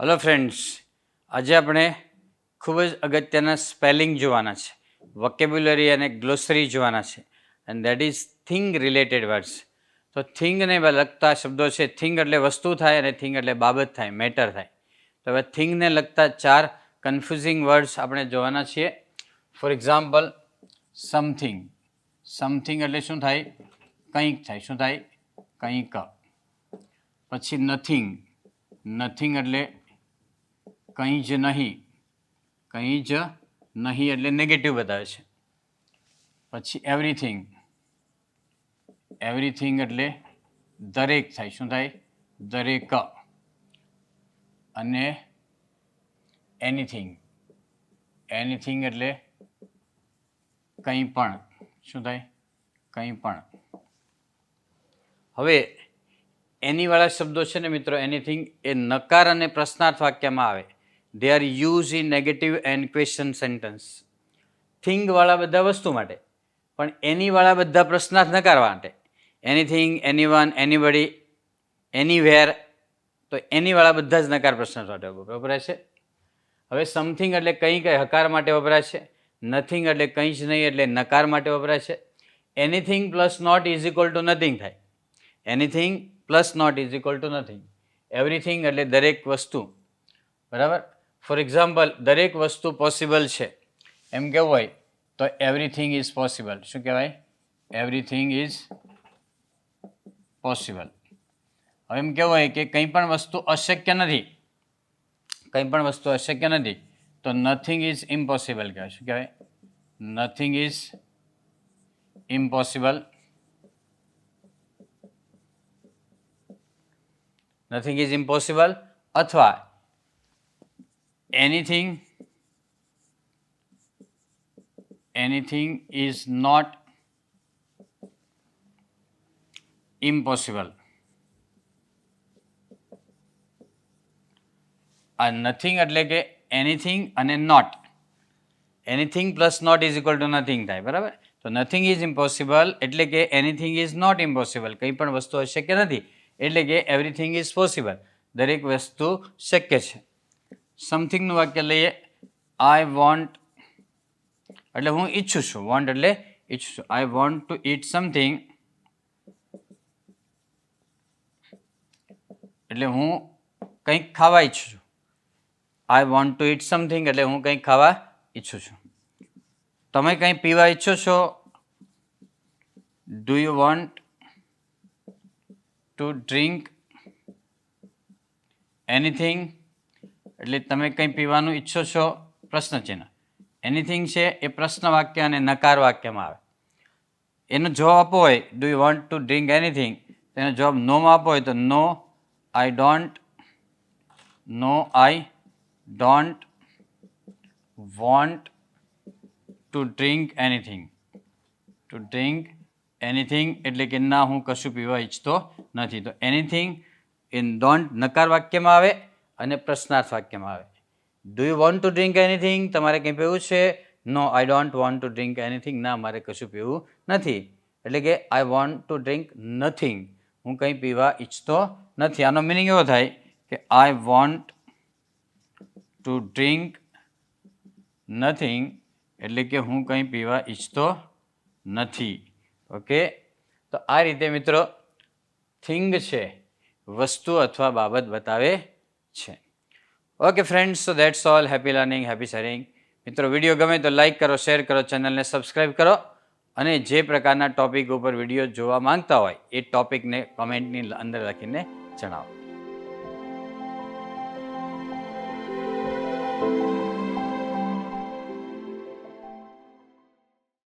Hello friends, આજે આપણે ખૂબ જ અગત્યના સ્પેલિંગ જોવાના છે, વોકેબ્યુલરી અને ગ્લોસરી જોવાના છે, and that is thing related words. તો થિંગને લગતા શબ્દો છે. થિંગ એટલે વસ્તુ થાય અને થિંગ એટલે બાબત થાય, મેટર થાય. તો હવે થિંગને લગતા 4 કન્ફ્યુઝિંગ વર્ડ્સ આપણે જોવાના છીએ. For example, something. સમથિંગ એટલે શું થાય? કંઈક થાય. શું થાય? કંઈક. પછી નથિંગ. નથિંગ એટલે કંઈ જ નહીં. કંઈ જ નહીં એટલે નેગેટિવ બતાવે છે. પછી એવરીથિંગ. એવરીથિંગ એટલે દરેક થાય. શું થાય? દરેક. અને એનીથિંગ. એનીથિંગ એટલે કંઈ પણ. શું થાય? કંઈ પણ. હવે એનીવાળા શબ્દો છે ને મિત્રો, એનીથિંગ એ નકાર અને પ્રશ્નાર્થ વાક્યમાં આવે. They are use in negative and question sentence. થિંગવાળા બધા વસ્તુ માટે, પણ એનીવાળા બધા પ્રશ્નાર્થ નકાર માટે. Anything, anyone, anybody, anywhere. તો એનીવાળા બધા જ નકાર પ્રશ્નાર્થ માટે વપરાય છે. હવે સમથિંગ એટલે કંઈ હકાર માટે વપરાય છે. નથિંગ એટલે કંઈ જ નહીં એટલે નકાર માટે વપરાય છે. Anything plus not is equal to nothing થાય. Anything plus not is equal to nothing. Everything એટલે દરેક વસ્તુ. બરાબર. ફોર એક્ઝામ્પલ, દરેક વસ્તુ પોસિબલ છે એમ કેવું હોય તો એવરીથિંગ ઇઝ પોસિબલ. શું કહેવાય? Everything is possible. હવે એમ કેવું હોય કે કંઈ પણ વસ્તુ અશક્ય નથી. કંઈ પણ વસ્તુ અશક્ય નથી તો નથિંગ ઇઝ ઇમ્પોસિબલ કહેવાય. શું કહેવાય? Nothing is impossible. Nothing is impossible. અથવા anything is not impossible. આ નથિંગ એટલે કે એનીથિંગ અને not. Anything plus not is equal to nothing થાય. બરાબર. તો નથિંગ ઇઝ ઇમ્પોસિબલ એટલે કે એનીથિંગ ઇઝ નોટ ઇમ્પોસિબલ. કંઈ પણ વસ્તુ અશક્ય નથી એટલે કે એવરીથિંગ ઇઝ પોસિબલ. દરેક વસ્તુ શક્ય છે. સમથિંગનું વાક્ય લઈએ. આઈ વોન્ટ એટલે હું ઈચ્છું છું. વોન્ટ એટલે ઈચ્છું છું. આઈ વોન્ટ ટુ ઈટ સમથિંગ એટલે હું કંઈક ખાવા ઈચ્છું છું. આઈ વોન્ટ ટુ ઈટ સમથિંગ એટલે હું કંઈક ખાવા ઈચ્છું છું. તમે કંઈ પીવા ઈચ્છો છો? Do you want to drink anything એટલે તમે કંઈ પીવાનું ઈચ્છો છો? પ્રશ્નચિહ્ન. એનીથિંગ છે એ પ્રશ્ન વાક્ય અને નકાર વાક્યમાં આવે. એનો જવાબ આપવો હોય do you want to drink anything, એનો જવાબ નોમાં આપવો હોય તો no I don't want to drink anything. To drink anything એટલે કે ના, હું કશું પીવા ઈચ્છતો નથી. તો એનીથિંગ ઇન ડોન્ટ નકાર વાક્યમાં આવે અને પ્રશ્નાર્થ વાક્યમાં આવે. Do you want to drink anything, તમારે કંઈ પીવું છે? No I don't want to drink anything, ના મારે કશું પીવું નથી. એટલે કે I want to drink nothing, હું કંઈ પીવા ઈચ્છતો નથી. આનો મિનિંગ એવો થાય કે I want to drink nothing એટલે કે હું કંઈ પીવા ઈચ્છતો નથી. ઓકે. તો આ રીતે મિત્રો થિંગ છે વસ્તુ અથવા બાબત બતાવે છે. Okay friends, so that's all. Happy learning, happy sharing. મિત્રો વિડીયો ગમે તો લાઇક કરો, શેર કરો, ચેનલને સબસ્ક્રાઈબ કરો અને જે પ્રકારના ટોપિક ઉપર વિડીયો જોવા માંગતા હોય એ ટોપિકને કોમેન્ટની અંદર લખીને જણાવો.